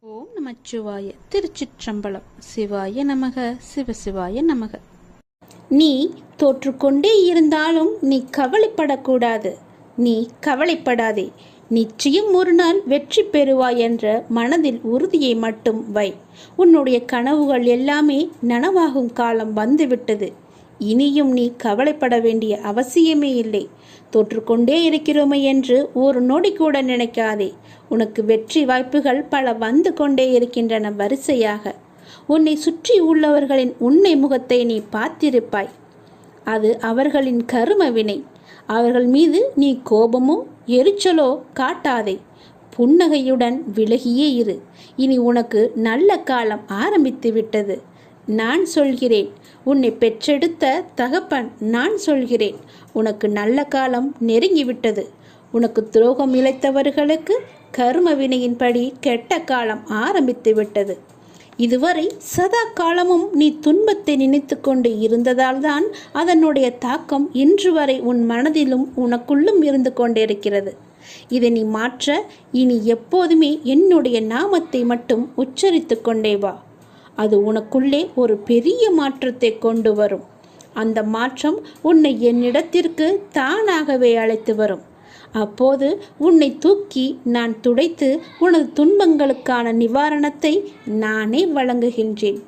ஓம் நமச்சிவாய. திருச்சிற்றம்பலம். சிவாய நமக, சிவசிவாய நமக. நீ தோற்றுக்கொண்டே இருந்தாலும் நீ கவலைப்படக்கூடாது. நீ கவலைப்படாதே. நிச்சயம் ஒரு நாள் வெற்றி பெறுவாய் என்ற மனதில் உறுதியை மட்டும் வை. உன்னுடைய கனவுகள் எல்லாமே நனவாகும் காலம் வந்துவிட்டது. இனியும் நீ கவலைப்பட வேண்டிய அவசியமே இல்லை. தோற்றுக்கொண்டே இருக்கிறோமே என்று ஒரு நொடி கூட நினைக்காதே. உனக்கு வெற்றி வாய்ப்புகள் பல வந்து கொண்டே இருக்கின்றன வரிசையாக. உன்னை சுற்றி உள்ளவர்களின் உண்மை முகத்தை நீ பார்த்திருப்பாய். அது அவர்களின் கரும வினை. அவர்கள் மீது நீ கோபமோ எரிச்சலோ காட்டாதே. புன்னகையுடன் விலகியே இரு. இனி உனக்கு நல்ல காலம் ஆரம்பித்து விட்டது. நான் சொல்கிறேன். உன்னை பெற்றெடுத்த தகப்பன் நான் சொல்கிறேன். உனக்கு நல்ல காலம் நெருங்கிவிட்டது. உனக்கு துரோகம் இழைத்தவர்களுக்கு கர்ம வினையின்படி கெட்ட காலம் ஆரம்பித்து விட்டது. இதுவரை சதா காலமும் நீ துன்பத்தை நினைத்து கொண்டு இருந்ததால் தான் அதனுடைய தாக்கம் இன்று வரை உன் மனதிலும் உனக்குள்ளும் இருந்து கொண்டிருக்கிறது. இதை நீ மாற்ற இனி எப்போதுமே என்னுடைய நாமத்தை மட்டும் உச்சரித்து கொண்டே வா. அது உனக்குள்ளே ஒரு பெரிய மாற்றத்தை கொண்டு வரும். அந்த மாற்றம் உன்னை என்னிடத்திற்கு தானாகவே அழைத்து வரும். அப்போது உன்னை தூக்கி நான் துடைத்து உனது துன்பங்களுக்கான நிவாரணத்தை நானே வழங்குகின்றேன்.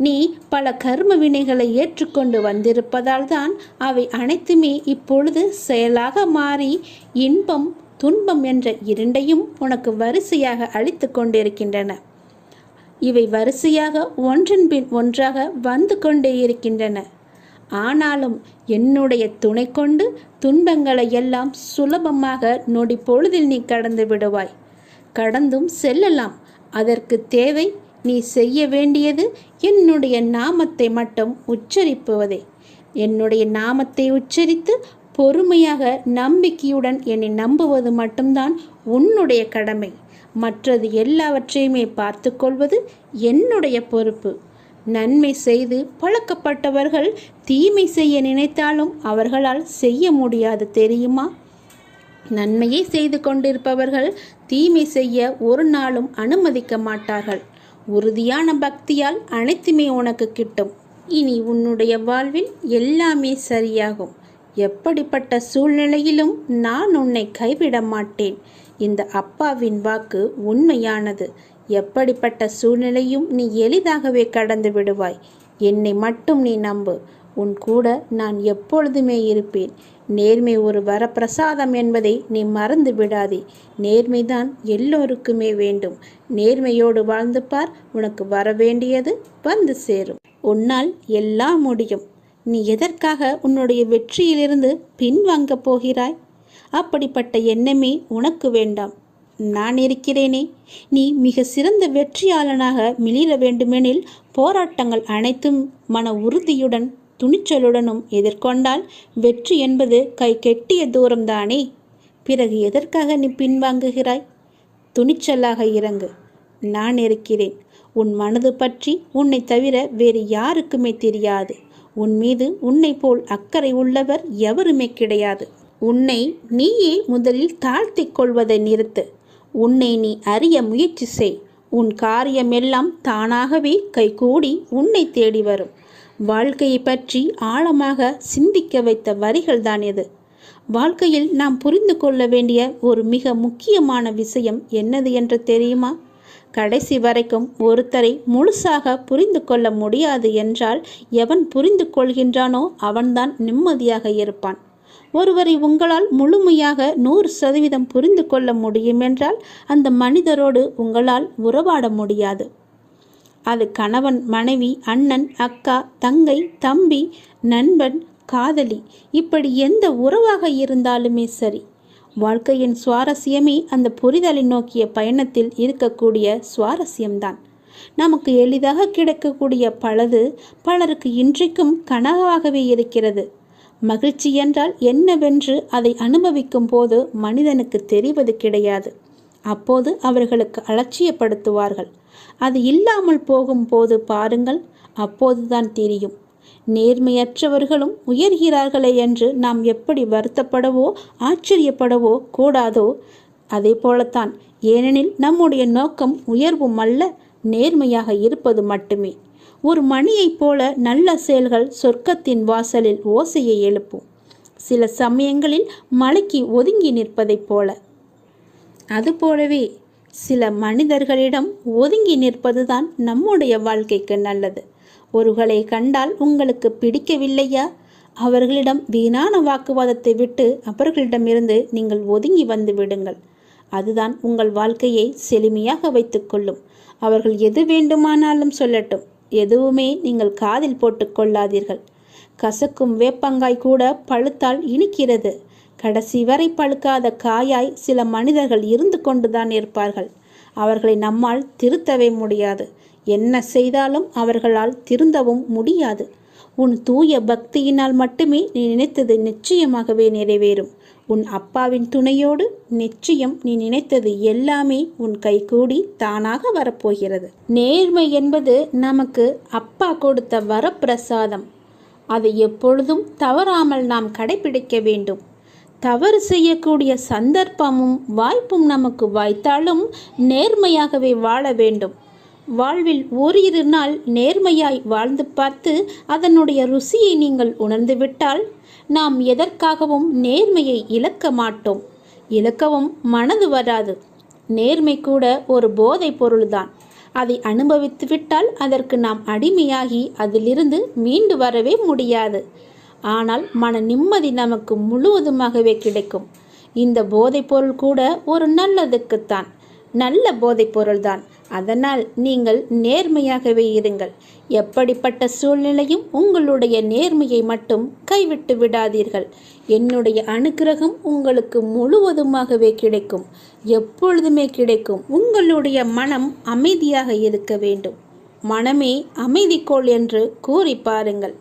நீ பல கர்ம வினைகளை ஏற்றுக்கொண்டு வந்திருப்பதால் தான் அவை அனைத்துமே இப்பொழுது செயலாக மாறி இன்பம் துன்பம் என்ற இரண்டையும் உனக்கு வரிசையாக அளித்து கொண்டிருக்கின்றன. இவை வரிசையாக ஒன்றன் பின் ஒன்றாக வந்து கொண்டே இருக்கின்றன. ஆனாலும் என்னுடைய துணை கொண்டு துன்பங்களை எல்லாம் சுலபமாக நொடி பொழுதில் நீ கடந்து விடுவாய். கடந்தும் செல்லலாம். அதற்கு தேவை நீ செய்ய வேண்டியது என்னுடைய நாமத்தை மட்டும் உச்சரிப்பதே. என்னுடைய நாமத்தை உச்சரித்து பொறுமையாக நம்பிக்கையுடன் என்னை நம்புவது மட்டும்தான் உன்னுடைய கடமை. மற்றது எல்லாவற்றையுமே பார்த்து கொள்வது என்னுடைய பொறுப்பு. நன்மை செய்து பழக்கப்பட்டவர்கள் தீமை செய்ய நினைத்தாலும் அவர்களால் செய்ய முடியாது, தெரியுமா? நன்மையை செய்து கொண்டிருப்பவர்கள் தீமை செய்ய ஒரு நாளும் அனுமதிக்க மாட்டார்கள். உறுதியான பக்தியால் அனைத்துமே உனக்கு கிட்டும். இனி உன்னுடைய வாழ்வில் எல்லாமே சரியாகும். எப்படிப்பட்ட சூழ்நிலையிலும் நான் உன்னை கைவிட மாட்டேன். இந்த அப்பாவின் வாக்கு உண்மையானது. எப்படிப்பட்ட சூழ்நிலையும் நீ எளிதாகவே கடந்து விடுவாய். என்னை மட்டும் நீ நம்பு. உன் கூட நான் எப்பொழுதுமே இருப்பேன். நேர்மை ஒரு வரப்பிரசாதம் என்பதை நீ மறந்து விடாதே. நேர்மைதான் எல்லோருக்குமே வேண்டும். நேர்மையோடு வாழ்ந்து பார். உனக்கு வர வேண்டியது வந்து சேரும். உன்னால் எல்லாம் முடியும். நீ எதற்காக உன்னுடைய வெற்றியிலிருந்து பின்வாங்கப் போகிறாய்? அப்படிப்பட்ட எண்ணமே உனக்கு வேண்டாம். நான் இருக்கிறேனே. நீ மிக சிறந்த வெற்றியாளனாக மிளிர வேண்டுமெனில் போராட்டங்கள் அனைத்தும் மன உறுதியுடன் துணிச்சலுடனும் எதிர்கொண்டால் வெற்றி என்பது கை கெட்டிய தூரம்தானே. பிறகு எதற்காக நீ பின்வாங்குகிறாய்? துணிச்சலாக இறங்கு. நான் இருக்கிறேன். உன் மனது பற்றி உன்னை தவிர வேறு யாருக்குமே தெரியாது. உன் மீது உன்னை போல் அக்கறை உள்ளவர் எவருமே கிடையாது. உன்னை நீயே முதலில் தாழ்த்திக் கொள்வதை நிறுத்து. உன்னை நீ அறிய முயற்சி செய். உன் காரியமெல்லாம் தானாகவே கைகூடி உன்னை தேடி வரும். வாழ்க்கையை பற்றி ஆழமாக சிந்திக்க வைத்த வரிகள் தான் இது. வாழ்க்கையில் நாம் புரிந்து கொள்ள வேண்டிய ஒரு மிக முக்கியமான விஷயம் என்னது என்று தெரியுமா? கடைசி வரைக்கும் ஒருத்தரை முழுசாக புரிந்து கொள்ள முடியாது என்றால் எவன் புரிந்து கொள்கின்றானோ அவன்தான் நிம்மதியாக இருப்பான். ஒருவரை உங்களால் முழுமையாக 100% புரிந்து கொள்ள முடியும் என்றால் அந்த மனிதரோடு உங்களால் உறவாட முடியாது. அது கணவன், மனைவி, அண்ணன், அக்கா, தங்கை, தம்பி, நண்பன், காதலி, இப்படி எந்த உறவாக இருந்தாலுமே சரி. வாழ்க்கையின் சுவாரஸ்யமே அந்த புரிதலை நோக்கிய பயணத்தில் இருக்கக்கூடிய சுவாரஸ்யம்தான். நமக்கு எளிதாக கிடைக்கக்கூடிய பலது பலருக்கு இன்றைக்கும் கனவாகவே இருக்கிறது. மகிழ்ச்சி என்றால் என்னவென்று அதை அனுபவிக்கும் போது மனிதனுக்கு தெரிவது கிடையாது. அப்போது அவர்களுக்கு அலட்சியப்படுத்துவார்கள். அது இல்லாமல் போகும்போது பாருங்கள், அப்போதுதான் தெரியும். நேர்மையற்றவர்களும் உயர்கிறார்களே என்று நாம் எப்படி வருத்தப்படவோ ஆச்சரியப்படவோ கூடாதோ, அதே போலத்தான். ஏனெனில் நம்முடைய நோக்கம் உயர்வும் அல்ல, நேர்மையாக இருப்பது மட்டுமே. ஒரு மணியைப் போல நல்ல செயல்கள் சொர்க்கத்தின் வாசலில் ஓசையை எழுப்பும். சில சமயங்களில் மலைக்கு ஒதுங்கி நிற்பதைப் போல. அதுபோலவே சில மனிதர்களிடம் ஒதுங்கி நிற்பதுதான் நம்முடைய வாழ்க்கைக்கு நல்லது. ஒருவரை கண்டால் உங்களுக்கு பிடிக்கவில்லையா? அவர்களிடம் வீணான வாக்குவாதத்தை விட்டு அவர்களிடமிருந்து நீங்கள் ஒதுங்கி வந்து விடுங்கள். அதுதான் உங்கள் வாழ்க்கையை செழுமையாக வைத்துக்கொள்ளும். அவர்கள் எது வேண்டுமானாலும் சொல்லட்டும், எதுவுமே நீங்கள் காதில் போட்டு கொள்ளாதீர்கள். கசக்கும் வேப்பங்காய் கூட பழுத்தால் இனிக்கிறது. கடைசி வரை பழுக்காத காயாய் சில மனிதர்கள் இருந்து கொண்டுதான் இருப்பார்கள். அவர்களை நம்மால் திருத்தவே முடியாது. என்ன செய்தாலும் அவர்களால் திருந்தவும் முடியாது. உன் தூய பக்தியினால் மட்டுமே நீ நினைத்தது நிச்சயமாகவே நிறைவேறும். உன் அப்பாவின் துணையோடு நிச்சயம் நீ நினைத்தது எல்லாமே உன் கைகூடி தானாக வரப்போகிறது. நேர்மை என்பது நமக்கு அப்பா கொடுத்த வரப்பிரசாதம். அதை எப்பொழுதும் தவறாமல் நாம் கடைபிடிக்க வேண்டும். தவறு செய்யக்கூடிய சந்தர்ப்பமும் வாய்ப்பும் நமக்கு வாய்த்தாலும் நேர்மையாகவே வாழ வேண்டும். வாழ்வில் ஓரிரு நாள் நேர்மையாய் வாழ்ந்து பார்த்து அதனுடைய ருசியை நீங்கள் உணர்ந்துவிட்டால் நாம் எதற்காகவும் நேர்மையை இழக்க மாட்டோம். இழக்கவும் மனது வராது. நேர்மை கூட ஒரு போதைப் பொருள்தான். அதை அனுபவித்து விட்டால் அதற்கு நாம் அடிமையாகி அதிலிருந்து மீண்டு வரவே முடியாது. ஆனால் மன நிம்மதி நமக்கு முழுவதுமாகவே கிடைக்கும். இந்த போதைப் பொருள் கூட ஒரு நல்லதுக்குத்தான், நல்ல போதைப் பொருள்தான். அதனால் நீங்கள் நேர்மையாகவே இருங்கள். எப்படிப்பட்ட சூழ்நிலையும் உங்களுடைய நேர்மையை மட்டும் கைவிட்டு விடாதீர்கள். என்னுடைய அனுக்கிரகம் உங்களுக்கு முழுவதுமாகவே கிடைக்கும், எப்பொழுதுமே கிடைக்கும். உங்களுடைய மனம் அமைதியாக இருக்க வேண்டும். மனமே அமைதிக்கோள் என்று கூறி பாருங்கள்.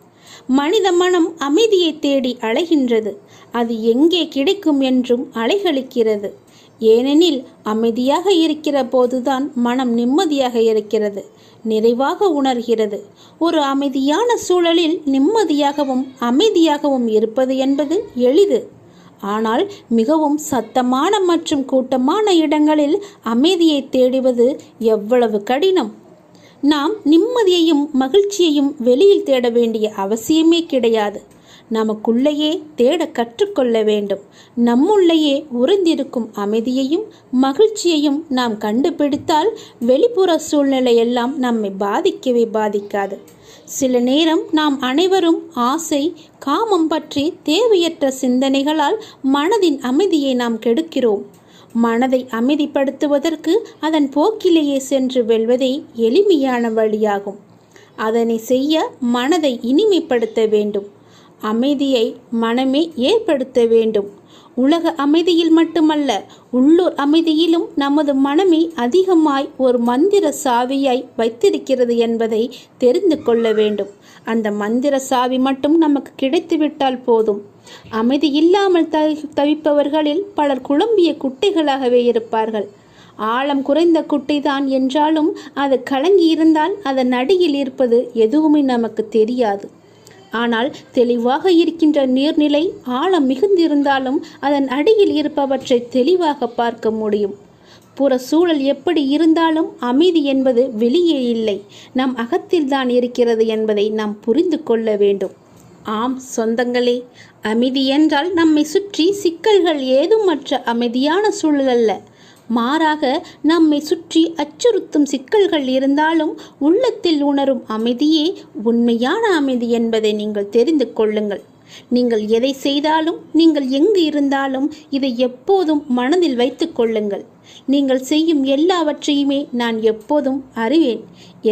மனித மனம் அமைதியை தேடி அலைகின்றது. அது எங்கே கிடைக்கும் என்றும் அலைகளிக்கிறது. ஏனெனில் அமைதியாக இருக்கிற போதுதான் மனம் நிம்மதியாக இருக்கிறது, நிறைவாக உணர்கிறது. ஒரு அமைதியான சூழலில் நிம்மதியாகவும் அமைதியாகவும் இருப்பது என்பது எளிது. ஆனால் மிகவும் சத்தமான மற்றும் கூட்டமான இடங்களில் அமைதியை தேடுவது எவ்வளவு கடினம். நாம் நிம்மதியையும் மகிழ்ச்சியையும் வெளியில் தேட வேண்டிய அவசியமே கிடையாது. நமக்குள்ளேயே தேட கற்றுக்கொள்ள வேண்டும். நம்முள்ளேயே உறைந்திருக்கும் அமைதியையும் மகிழ்ச்சியையும் நாம் கண்டுபிடித்தால் வெளிப்புற சூழ்நிலையெல்லாம் நம்மை பாதிக்கவே பாதிக்காது. சில நேரம் நாம் அனைவரும் ஆசை, காமம் பற்றி தேவையற்ற சிந்தனைகளால் மனதின் அமைதியை நாம் கெடுக்கிறோம். மனதை அமைதிப்படுத்துவதற்கு அதன் போக்கிலேயே சென்று வெல்வதே எளிமையான வழியாகும். அதனை செய்ய மனதை இனிமைப்படுத்த வேண்டும். அமைதியை மனமே ஏற்படுத்த வேண்டும். உலக அமைதியில் மட்டுமல்ல, உள்ளூர் அமைதியிலும் நமது மனமே அதிகமாய் ஒரு மந்திர சாவியாய் வைத்திருக்கிறது என்பதை தெரிந்து கொள்ள வேண்டும். அந்த மந்திர சாவி மட்டும் நமக்கு கிடைத்துவிட்டால் போதும். அமைதி இல்லாமல் தவிப்பவர்களில் பலர் குழம்பிய குட்டைகளாகவே இருப்பார்கள். ஆழம் குறைந்த குட்டைதான் என்றாலும் அது கலங்கி இருந்தால் அதன் அடியில் இருப்பது எதுவுமே நமக்கு தெரியாது. ஆனால் தெளிவாக இருக்கின்ற நீர்நிலை ஆழம் மிகுந்திருந்தாலும் அதன் அடியில் இருப்பவற்றை தெளிவாக பார்க்க முடியும். புற சூழல் எப்படி இருந்தாலும் அமைதி என்பது வெளியே இல்லை, நம் அகத்தில்தான் இருக்கிறது என்பதை நாம் புரிந்து கொள்ள வேண்டும். ஆம் சொந்தங்களே, அமைதி என்றால் நம்மை சுற்றி சிக்கல்கள் ஏதுமற்ற அமைதியான சூழல் அல்ல. மாறாக நம்மை சுற்றி அச்சுறுத்தும் சிக்கல்கள் இருந்தாலும் உள்ளத்தில் உணரும் அமைதியே உண்மையான அமைதி என்பதை நீங்கள் தெரிந்து கொள்ளுங்கள். நீங்கள் எதை செய்தாலும், நீங்கள் எங்கு இருந்தாலும் இதை எப்போதும் மனதில் வைத்து கொள்ளுங்கள். நீங்கள் செய்யும் எல்லாவற்றையுமே நான் எப்போதும் அறிவேன்.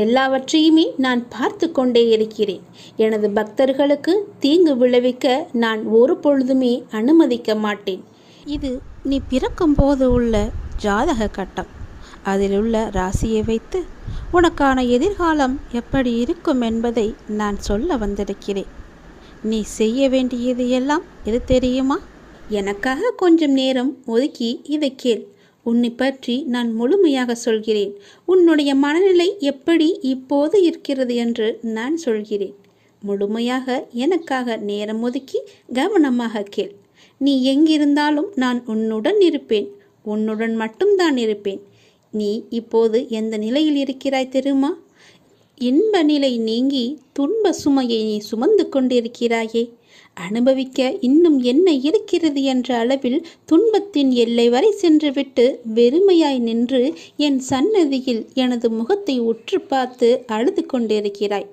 எல்லாவற்றையுமே நான் பார்த்து கொண்டே இருக்கிறேன். எனது பக்தர்களுக்கு தீங்கு விளைவிக்க நான் ஒரு பொழுதுமே அனுமதிக்க மாட்டேன். இது நீ பிறக்கும் போது உள்ள ஜாதக கட்டம். அதில் உள்ள ராசியை வைத்து உனக்கான எதிர்காலம் எப்படி இருக்கும் என்பதை நான் சொல்ல வந்திருக்கிறேன். நீ செய்ய வேண்டியது எல்லாம் இது தெரியுமா? எனக்காக கொஞ்சம் நேரம் ஒதுக்கி இதை கேள். உன்னை பற்றி நான் முழுமையாக சொல்கிறேன். உன்னுடைய மனநிலை எப்படி இப்போது இருக்கிறது என்று நான் சொல்கிறேன். முழுமையாக எனக்காக நேரம் ஒதுக்கி கவனமாக கேள். நீ எங்கிருந்தாலும் நான் உன்னுடன் இருப்பேன். உன்னுடன் மட்டும்தான் இருப்பேன். நீ இப்போது எந்த நிலையில் இருக்கிறாய் தெரியுமா? இன்ப நிலை நீங்கி துன்ப சுமையை நீ சுமந்து கொண்டிருக்கிறாயே. அனுபவிக்க இன்னும் என்ன இருக்கிறது என்ற அளவில் துன்பத்தின் எல்லை வரை சென்றுவிட்டு வெறுமையாய் நின்று என் சன்னதியில் எனது முகத்தை உற்று பார்த்து அழுது கொண்டிருக்கிறாய்.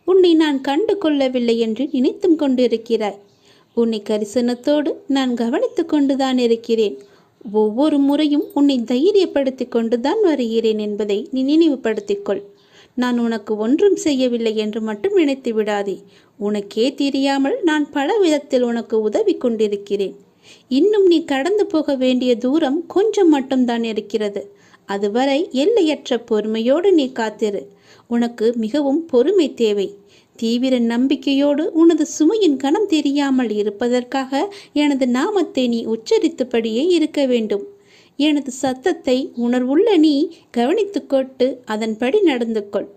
உன்னை நான் கண்டு கொள்ளவில்லை என்று நினைத்தும் கொண்டிருக்கிறாய். உன்னை கரிசனத்தோடு நான் கவனித்து கொண்டுதான் இருக்கிறேன். ஒவ்வொரு முறையும் உன்னை தைரியப்படுத்தி கொண்டுதான் வருகிறேன் என்பதை நீ நினைவுபடுத்திக்கொள். நான் உனக்கு ஒன்றும் செய்யவில்லை என்று மட்டும் நினைத்து விடாதே. உனக்கே தெரியாமல் நான் பல விதத்தில் உனக்கு உதவி கொண்டிருக்கிறேன். இன்னும் நீ கடந்து போக வேண்டிய தூரம் கொஞ்சம் மட்டும்தான் இருக்கிறது. அதுவரை எல்லையற்ற பொறுமையோடு நீ காத்திரு. உனக்கு மிகவும் பொறுமை தேவை. தீவிர நம்பிக்கையோடு உனது சுமையின் கணம் தெரியாமல் இருப்பதற்காக எனது நாமத்தை நீ உச்சரித்தபடியே இருக்க வேண்டும். எனது சத்தத்தை உணர்வுள்ள நீ கவனித்து கொண்டு அதன்படி நடந்து கொள்.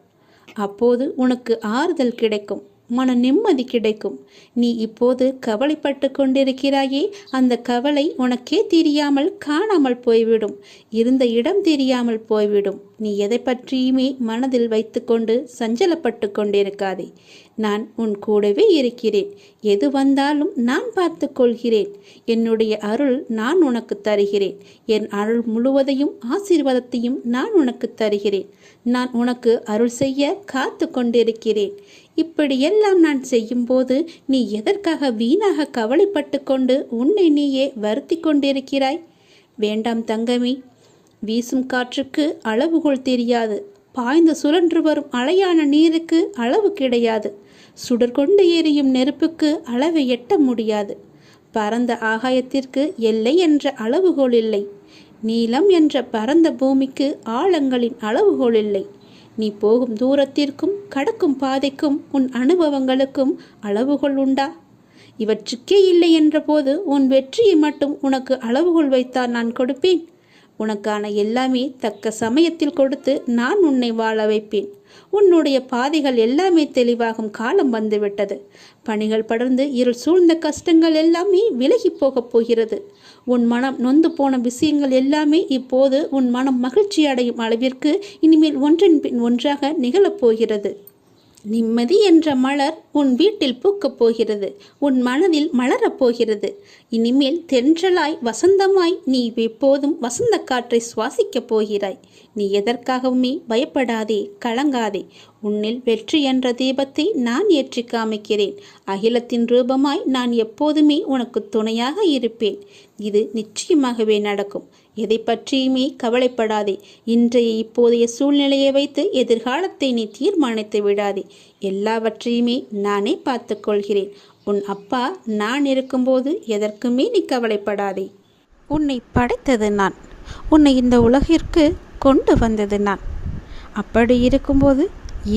அப்போது உனக்கு ஆறுதல் கிடைக்கும், மன நிம்மதி கிடைக்கும். நீ இப்போது கவலைப்பட்டு கொண்டிருக்கிறாயே, அந்த கவலை உனக்கே தெரியாமல் காணாமல் போய்விடும். இருந்த இடம் தெரியாமல் போய்விடும். நீ எதை பற்றியுமே மனதில் வைத்து கொண்டு சஞ்சலப்பட்டு கொண்டிருக்காதே. நான் உன் கூடவே இருக்கிறேன். எது வந்தாலும் நான் பார்த்து கொள்கிறேன். என்னுடைய அருள் நான் உனக்கு தருகிறேன். என் அருள் முழுவதையும் ஆசீர்வாதத்தையும் நான் உனக்கு தருகிறேன். நான் உனக்கு அருள் செய்ய காத்து கொண்டிருக்கிறேன். இப்படியெல்லாம் நான் செய்யும்போது நீ எதற்காக வீணாக கவலைப்பட்டு கொண்டு உன்னை நீயே வருத்தி கொண்டிருக்கிறாய்? வேண்டாம் தங்கமே. வீசும் காற்றுக்கு அளவுகோல் தெரியாது. பாய்ந்து சுழன்று வரும் அலையான நீருக்கு அளவு கிடையாது. சுடர்கொண்டு எரியும் நெருப்புக்கு அளவை எட்ட முடியாது. பரந்த ஆகாயத்திற்கு எல்லை என்ற அளவுகோல் இல்லை. நீளம் என்ற பரந்த பூமிக்கு ஆழங்களின் அளவுகோல் இல்லை. நீ போகும் தூரத்திற்கும் கடக்கும் பாதைக்கும் உன் அனுபவங்களுக்கும் அளவுகோல் உண்டா? இவற்றுக்கே இல்லை என்ற போது உன் வெற்றியை மட்டும் உனக்கு அளவுகோல் வைத்தால் நான் கொடுப்பேன். உனக்கான எல்லாமே தக்க சமயத்தில் கொடுத்து நான் உன்னை வாழ வைப்பேன். உன்னுடைய பாதைகள் எல்லாமே தெளிவாகும் காலம் வந்துவிட்டது. பணிகள் படர்ந்து இருள் சூழ்ந்த கஷ்டங்கள் எல்லாமே விலகி போகப் போகிறது. உன் மனம் நொந்து போன விஷயங்கள் எல்லாமே இப்போது உன் மனம் மகிழ்ச்சி அடையும் அளவிற்கு இனிமேல் ஒன்றின் பின் ஒன்றாக நிகழப்போகிறது. நிம்மதி என்ற மலர் உன் வீட்டில் பூக்கப் போகிறது. உன் மனதில் மலரப் போகிறது. இனிமேல் தென்றலாய் வசந்தமாய் நீ எப்போதும் வசந்த காற்றை சுவாசிக்கப் போகிறாய். நீ எதற்காகவுமே பயப்படாதே, கலங்காதே. உன்னில் வெற்றி என்ற தீபத்தை நான் ஏற்றி காமிக்கிறேன். அகிலத்தின் ரூபமாய் நான் எப்போதுமே உனக்கு துணையாக இருப்பேன். இது நிச்சயமாகவே நடக்கும். எதை பற்றியுமே கவலைப்படாதே. இன்றைய இப்போதைய சூழ்நிலையை வைத்து எதிர்காலத்தை நீ தீர்மானித்து விடாதே. எல்லாவற்றையுமே நானே பார்த்து கொள்கிறேன். உன் அப்பா நான் இருக்கும்போது எதற்குமே நீ கவலைப்படாதே. உன்னை படைத்தது நான். உன்னை இந்த உலகிற்கு கொண்டு வந்தது நான். அப்படி இருக்கும்போது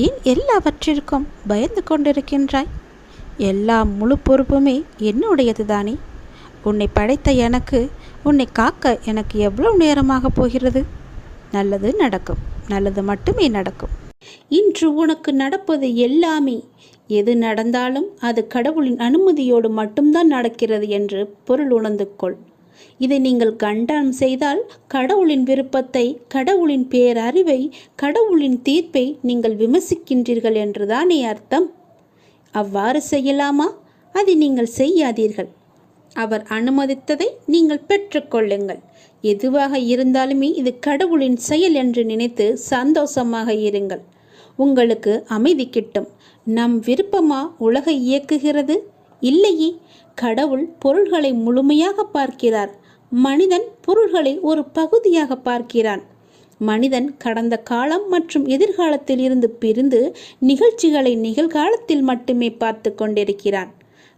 ஏன் எல்லாவற்றிற்கும் பயந்து கொண்டிருக்கின்றாய்? எல்லா முழு பொறுப்புமே என்னுடையது தானே. உன்னை படைத்த எனக்கு உன்னை காக்க எனக்கு எவ்வளவு நேரமாக போகிறது? நல்லது நடக்கும். நல்லது மட்டுமே நடக்கும். இன்று உனக்கு நடப்பது எல்லாமே எது நடந்தாலும் அது கடவுளின் அனுமதியோடு மட்டும்தான் நடக்கிறது என்று பொருள் உணர்ந்து கொள். இதை நீங்கள் கண்டனம் செய்தால் கடவுளின் விருப்பத்தை, கடவுளின் பேரறிவை, கடவுளின் தீர்ப்பை நீங்கள் விமர்சிக்கின்றீர்கள் என்றுதானே அர்த்தம். அவ்வாறு செய்யலாமா? அதை நீங்கள் செய்யாதீர்கள். அவர் அனுமதித்ததை நீங்கள் பெற்றுக்கொள்ளுங்கள். எதுவாக இருந்தாலுமே இது கடவுளின் செயல் என்று நினைத்து சந்தோஷமாக இருங்கள். உங்களுக்கு அமைதி கிட்டும். நம் விருப்பமா உலகை இயக்குகிறது? இல்லையே. கடவுள் பொருள்களை முழுமையாக பார்க்கிறார். மனிதன் பொருள்களை ஒரு பகுதியாக பார்க்கிறான். மனிதன் கடந்த காலம் மற்றும் எதிர்காலத்தில் இருந்து பிரிந்து நிகழ்ச்சிகளை நிகழ்காலத்தில் மட்டுமே பார்த்து கொண்டிருக்கிறான்.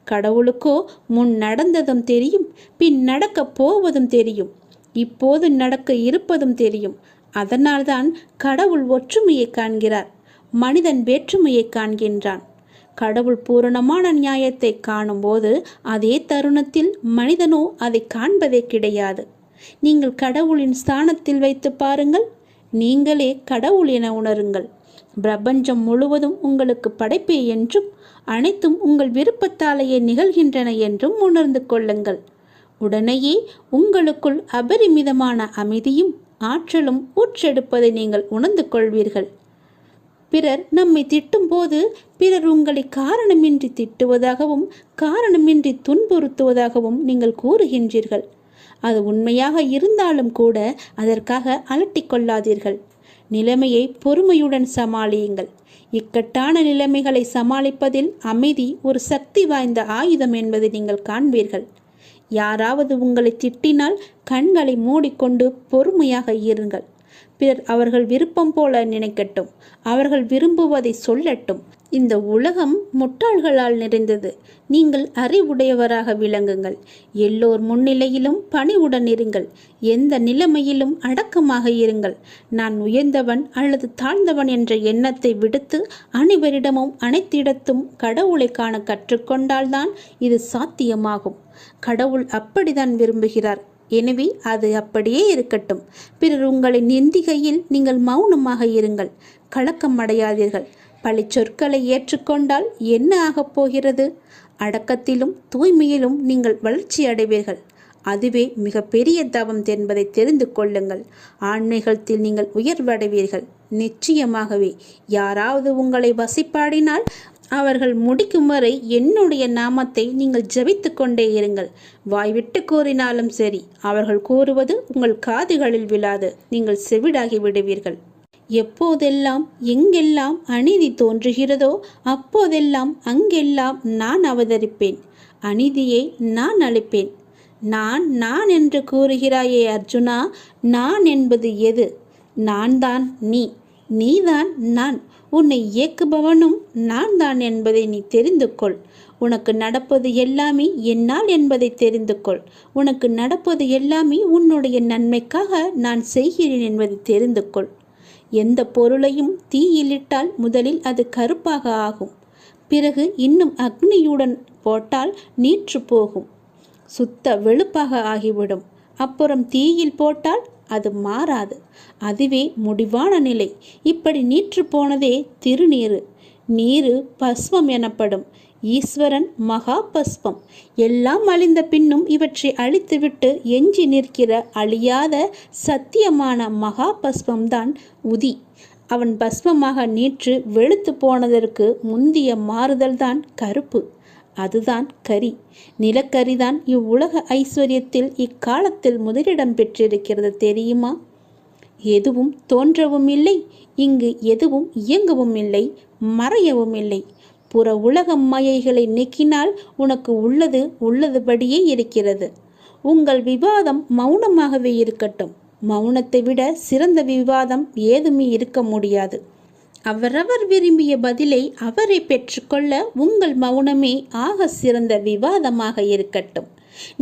கடவுளுக்கோ முன் நடந்ததும் தெரியும், பின் நடக்கப் போவதும் தெரியும், இப்போது நடக்க இருப்பதும் தெரியும். அதனால்தான் கடவுள் ஒற்றுமையை காண்கிறார், மனிதன் வேற்றுமையை காண்கின்றான். கடவுள் பூரணமான நியாயத்தை காணும்போது அதே தருணத்தில் மனிதனோ அதை காண்பதே கிடையாது. நீங்கள் கடவுளின் ஸ்தானத்தில் வைத்து பாருங்கள். நீங்களே கடவுள் என உணருங்கள். பிரபஞ்சம் முழுவதும் உங்களுக்கு படைப்பே என்றும் அனைத்தும் உங்கள் விருப்பத்தாலேயே நிகழ்கின்றன என்றும் உணர்ந்து கொள்ளுங்கள். உடனேயே உங்களுக்குள் அபரிமிதமான அமைதியும் ஆற்றலும் ஊற்றெடுப்பதை நீங்கள் உணர்ந்து கொள்வீர்கள். பிறர் நம்மை திட்டும்போது பிறர் உங்களை காரணமின்றி திட்டுவதாகவும் காரணமின்றி துன்புறுத்துவதாகவும் நீங்கள் கூறுகின்றீர்கள். அது உண்மையாக இருந்தாலும் கூட அதற்காக அலட்டிக்கொள்ளாதீர்கள். நிலைமையை பொறுமையுடன் சமாளியுங்கள். இக்கட்டான நிலைமைகளை சமாளிப்பதில் அமைதி ஒரு சக்தி வாய்ந்த ஆயுதம் என்பதை நீங்கள் காண்பீர்கள். யாராவது உங்களை திட்டினால் கண்களை மூடிக்கொண்டு பொறுமையாக இருங்கள். பிறர் அவர்கள் விருப்பம் போல நினைக்கட்டும், அவர்கள் விரும்புவதை சொல்லட்டும். இந்த உலகம் முட்டாள்களால் நிறைந்தது. நீங்கள் அறிவுடையவராக விளங்குங்கள். எல்லோர் முன்னிலையிலும் பணிவுடன் இருங்கள். எந்த நிலைமையிலும் அடக்கமாக இருங்கள். நான் உயர்ந்தவன் அல்லது தாழ்ந்தவன் என்ற எண்ணத்தை விடுத்து அனைவரிடமும் அனைத்திடத்தும் கடவுளை காண கற்றுக்கொண்டால்தான் இது சாத்தியமாகும். கடவுள் அப்படித்தான் விரும்புகிறார். எனவே அது அப்படியே இருக்கட்டும். பிறர் உங்களை நிந்திகையில் நீங்கள் மௌனமாக இருங்கள். கலக்கம் அடையாதீர்கள். பழி சொற்களை ஏற்றுக்கொண்டால் என்ன ஆகப் போகிறது? அடக்கத்திலும் தூய்மையிலும் நீங்கள் வளர்ச்சி அடைவீர்கள். அதுவே மிக பெரிய தவம் என்பதை தெரிந்து கொள்ளுங்கள். ஆன்மீகத்தில் நீங்கள் உயர்வடைவீர்கள். நிச்சயமாகவே யாராவது உங்களை வசிப்பாடினால் அவர்கள் முடிக்கும் வரை என்னுடைய நாமத்தை நீங்கள் ஜபித்து கொண்டே இருங்கள். வாய்விட்டு கூறினாலும் சரி, அவர்கள் கூறுவது உங்கள் காதுகளில் விழாது. நீங்கள் செவிடாகி விடுவீர்கள். எப்போதெல்லாம் எங்கெல்லாம் அநீதி தோன்றுகிறதோ அப்போதெல்லாம் அங்கெல்லாம் நான் அவதரிப்பேன். அநீதியை நான் அழிப்பேன். நான் நான் என்று கூறுகிறாயே அர்ஜுனா, நான் என்பது எது? நான் தான் நீ, நீதான் நான். உன்னை இயக்குபவனும் நான் தான் என்பதை நீ தெரிந்து கொள். உனக்கு நடப்பது எல்லாமே என்னால் என்பதை தெரிந்து கொள். உனக்கு நடப்பது எல்லாமே உன்னுடைய நன்மைக்காக நான் செய்கிறேன் என்பதை தெரிந்து கொள். எந்த பொருளையும் தீயிலிட்டால் முதலில் அது கருப்பாக ஆகும். பிறகு இன்னும் அக்னியுடன் போட்டால் நீற்று போகும், சுத்த வெளுப்பாக ஆகிவிடும். அப்புறம் தீயில் போட்டால் அது மாறாது. அதுவே முடிவான நிலை. இப்படி நீற்று போனதே திருநீரு. நீரு பஸ்மம் எனப்படும். ஈஸ்வரன் மகா பஸ்பம். எல்லாம் அழிந்த பின்னும் இவற்றை அழித்துவிட்டு எஞ்சி நிற்கிற அழியாத சத்தியமான மகா பஸ்பம்தான் உதி. அவன் பஸ்மமாக நீற்று வெளுத்து போனதற்கு முந்திய மாறுதல்தான் கருப்பு. அதுதான் கரி. நிலக்கரிதான் இவ்வுலக ஐஸ்வர்யத்தில் இக்காலத்தில் முதலிடம் பெற்றிருக்கிறது தெரியுமா? எதுவும் தோன்றவும் இல்லை, இங்கு எதுவும் இயங்கவும் இல்லை, மறையவும் இல்லை. புற உலக மாயைகளை நீக்கினால் உனக்கு உள்ளது உள்ளதுபடியே இருக்கிறது. உங்கள் விவாதம் மௌனமாகவே இருக்கட்டும். மௌனத்தை விட சிறந்த விவாதம் ஏதுமே இருக்க முடியாது. அவரவர் விரும்பிய பதிலை அவரை பெற்றுக்கொள்ள உங்கள் மௌனமே ஆக சிறந்த விவாதமாக இருக்கட்டும்.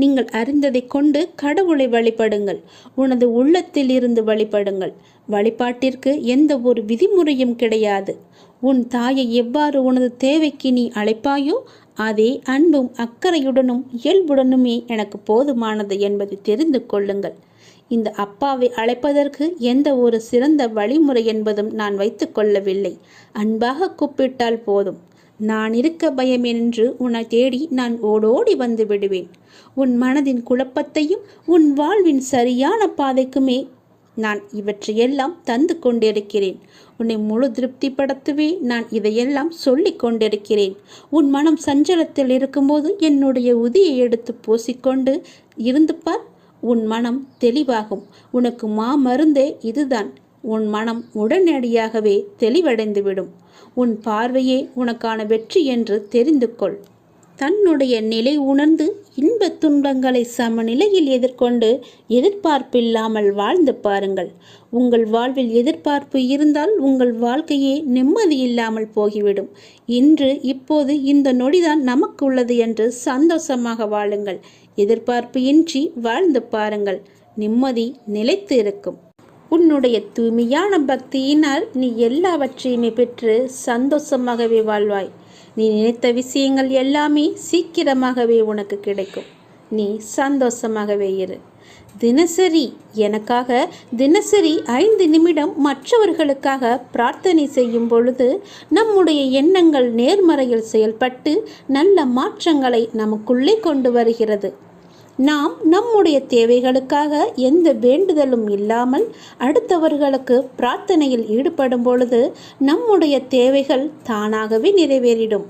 நீங்கள் அறிந்ததை கொண்டு கடவுளை வழிபடுங்கள். உனது உள்ளத்தில் இருந்து வழிபடுங்கள். வழிபாட்டிற்கு எந்த ஒரு விதிமுறையும் கிடையாது. உன் தாயை எவ்வாறு உனது தேவைக்கு நீ அழைப்பாயோ அதே அன்பும் அக்கறையுடனும் இயல்புடனுமே எனக்கு போதுமானது என்பதை தெரிந்து கொள்ளுங்கள். இந்த அப்பாவை அழைப்பதற்கு எந்த ஒரு சிறந்த வழிமுறை என்பதும் நான் வைத்து கொள்ளவில்லை. அன்பாக கூப்பிட்டால் போதும். நான் இருக்க பயம் என்று உன்னை தேடி நான் ஓடோடி வந்து விடுவேன். உன் மனதின் குழப்பத்தையும் உன் வாழ்வின் சரியான பாதைக்குமே நான் இவற்றையெல்லாம் தந்து கொண்டிருக்கிறேன். உன்னை முழு திருப்திப்படுத்தவே நான் இதையெல்லாம் சொல்லிக் கொண்டிருக்கிறேன். உன் மனம் சஞ்சலத்தில் இருக்கும்போது என்னுடைய உதியை எடுத்து பூசிக்கொண்டு இருந்து பார். உன் மனம் தெளிவாகும். உனக்கு மாமருந்தே இதுதான். உன் மனம் உடனடியாகவே தெளிவடைந்துவிடும். உன் பார்வையே உனக்கான வெற்றி என்று தெரிந்து கொள். தன்னுடைய நிலை உணர்ந்து இன்பத் துன்பங்களை சமநிலையில் எதிர்கொண்டு எதிர்பார்ப்பில்லாமல் வாழ்ந்து பாருங்கள். உங்கள் வாழ்வில் எதிர்பார்ப்பு இருந்தால் உங்கள் வாழ்க்கையே நிம்மதி இல்லாமல் போய்விடும். இன்று இப்போது இந்த நொடிதான் நமக்கு உள்ளது என்று சந்தோஷமாக வாழுங்கள். எதிர்பார்ப்பு இன்றி வாழ்ந்து பாருங்கள். நிம்மதி நிலைத்து இருக்கும். உன்னுடைய தூய்மையான பக்தியினால் நீ எல்லாவற்றையுமே பெற்று சந்தோஷமாகவே வாழ்வாய். நீ நினைத்த விஷயங்கள் எல்லாமே சீக்கிரமாகவே உனக்கு கிடைக்கும். நீ சந்தோஷமாகவே இரு. தினசரி எனக்காக தினசரி 5 நிமிடம் மற்றவர்களுக்காக பிரார்த்தனை செய்யும் பொழுது நம்முடைய எண்ணங்கள் நேர்மறையில் செயல்பட்டு நல்ல மாற்றங்களை நமக்குள்ளே கொண்டு வருகிறது. நாம் நம்முடைய தேவைகளுக்காக எந்த வேண்டுதலும் இல்லாமல் அடுத்தவர்களுக்கு பிரார்த்தனையில் ஈடுபடும் பொழுது நம்முடைய தேவைகள் தானாகவே நிறைவேறிடும்.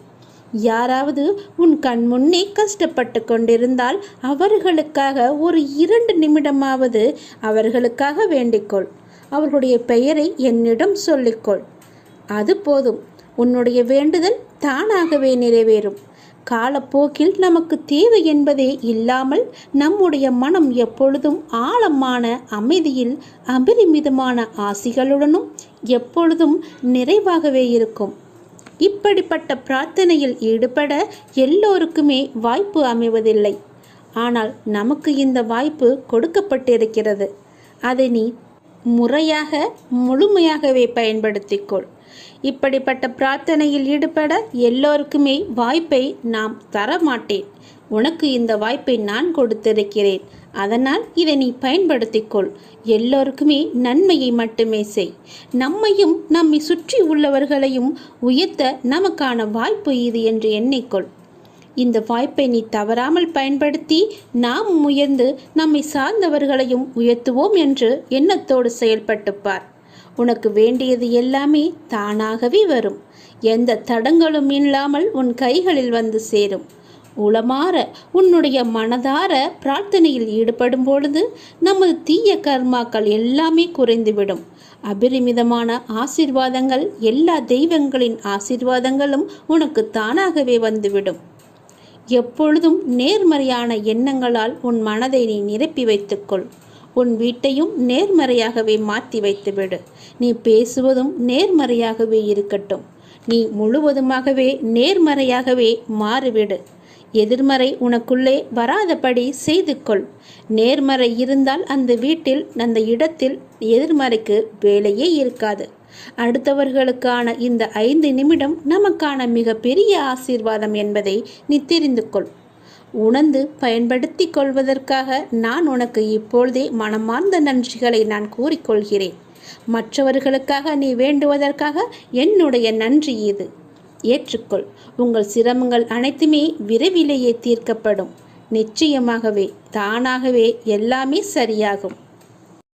யாராவது உன் கண் முன்னே கஷ்டப்பட்டு கொண்டிருந்தால் அவர்களுக்காக ஒரு 2 நிமிடமாவது அவர்களுக்காக வேண்டிக்கொள். அவர்களுடைய பெயரை என்னிடம் சொல்லிக்கொள். அது போதும். உன்னுடைய வேண்டுதல் தானாகவே நிறைவேறும். காலப்போக்கில் நமக்கு தேவை என்பதே இல்லாமல் நம்முடைய மனம் எப்பொழுதும் ஆழமான அமைதியில் அபரிமிதமான ஆசிகளுடனும் எப்பொழுதும் நிறைவாகவே இருக்கும். இப்படிப்பட்ட பிரார்த்தனையில் ஈடுபட எல்லோருக்குமே வாய்ப்பு அமைவதில்லை. ஆனால் நமக்கு இந்த வாய்ப்பு கொடுக்கப்பட்டிருக்கிறது. அதை நீ முழுமையாகவே பயன்படுத்திக்கொள். இப்படிப்பட்ட பிரார்த்தனையில் ஈடுபட எல்லோருக்குமே வாய்ப்பை நாம் தரமாட்டேன். உனக்கு இந்த வாய்ப்பை நான் கொடுத்திருக்கிறேன். அதனால் இதை நீ பயன்படுத்திக்கொள். எல்லோருக்குமே நன்மையை மட்டுமே செய். நம்மையும் நம்மை சுற்றி உள்ளவர்களையும் உயர்த்த நமக்கான வாய்ப்பு இது என்று எண்ணிக்கொள். இந்த வாய்ப்பை நீ தவறாமல் பயன்படுத்தி நாம் உயர்ந்து நம்மை சார்ந்தவர்களையும் உயர்த்துவோம் என்று எண்ணத்தோடு செயல்பட்டு பார். உனக்கு வேண்டியது எல்லாமே தானாகவே வரும். எந்த தடங்களும் இல்லாமல் உன் கைகளில் வந்து சேரும். உளமாற உன்னுடைய மனதார பிரார்த்தனையில் ஈடுபடும் பொழுது நமது தீய கர்மாக்கள் எல்லாமே குறைந்துவிடும். அபரிமிதமான ஆசீர்வாதங்கள், எல்லா தெய்வங்களின் ஆசீர்வாதங்களும் உனக்கு தானாகவே வந்துவிடும். எப்பொழுதும் நேர்மறையான எண்ணங்களால் உன் மனதை நீ நிரப்பி வைத்துக்கொள். உன் வீட்டையும் நேர்மறையாகவே மாற்றி வைத்துவிடு. நீ பேசுவதும் நேர்மறையாகவே இருக்கட்டும். நீ முழுவதுமாகவே நேர்மறையாகவே மாறிவிடு. எதிர்மறை உனக்குள்ளே வராதபடி செய்து கொள். நேர்மறை இருந்தால் அந்த வீட்டில், அந்த இடத்தில் எதிர்மறைக்கு வேலையே இருக்காது. அடுத்தவர்களுக்கான இந்த 5 நிமிடம் நமக்கான மிக பெரிய ஆசீர்வாதம் என்பதை நீ தெரிந்து கொள். உணர்ந்து பயன்படுத்தி கொள்வதற்காக நான் உனக்கு இப்பொழுதே மனமார்ந்த நன்றிகளை நான் கூறிக்கொள்கிறேன். மற்றவர்களுக்காக நீ வேண்டுவதற்காக என்னுடைய நன்றி இது. ஏற்றுக்கொள். உங்கள் சிரமங்கள் அனைத்துமே விரைவிலேயே தீர்க்கப்படும். நிச்சயமாகவே தானாகவே எல்லாமே சரியாகும்.